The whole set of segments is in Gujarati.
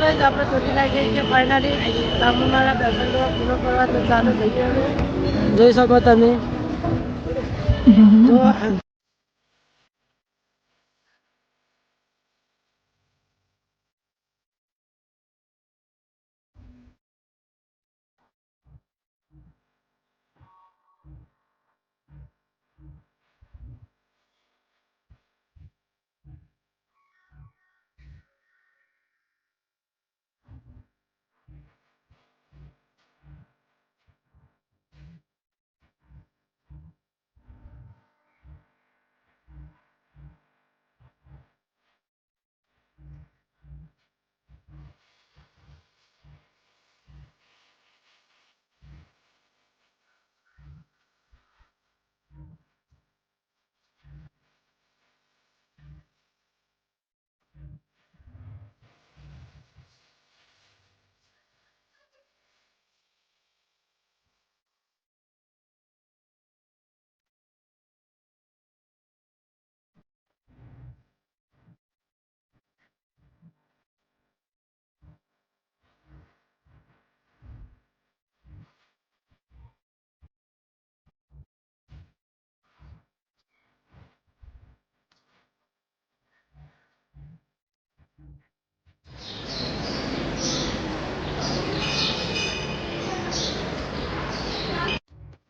गाइस આપણે ચોથી લાગી છે ફાઇનલી રામુમાના દર્શન પૂર્ણ કરવા તો ચાલુ થઈ ગયો જોઈ શકો તમે તો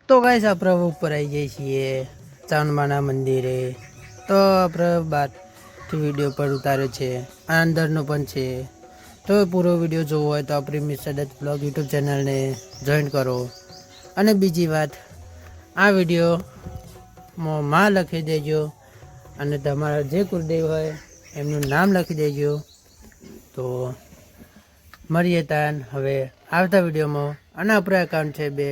तो गाइस આપણે ઉપર આવી જઈએ છીએ ચાંદમાના મંદિરે તો આપણે બહારથી વિડીયો પર ઉતાર્યો છે આ અંદરનો પણ છે તો પૂરો વિડીયો જોવો હોય તો આપણી મિસ્ટર દત્ત બ્લોગ યુટ્યુબ ચેનલને જોઈન કરો અને બીજી વાત આ વિડીયોમાં માં લખી દેજો અને તમારા જે કુળદેવ હોય એમનું નામ લખી દેજો તો મળીએ તાન હવે આવતા વિડીયોમાં અને આપણું એકાઉન્ટ છે બે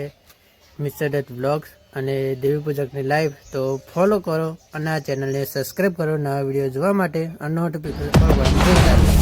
મિસ્ટર દત્ત વ્લોગ્સ અને દેવી પૂજકની લાઈવ તો ફોલો કરો અને આ ચેનલને સબસ્ક્રાઈબ કરો નવા વિડીયો જોવા માટે અને નોટિફિકેશન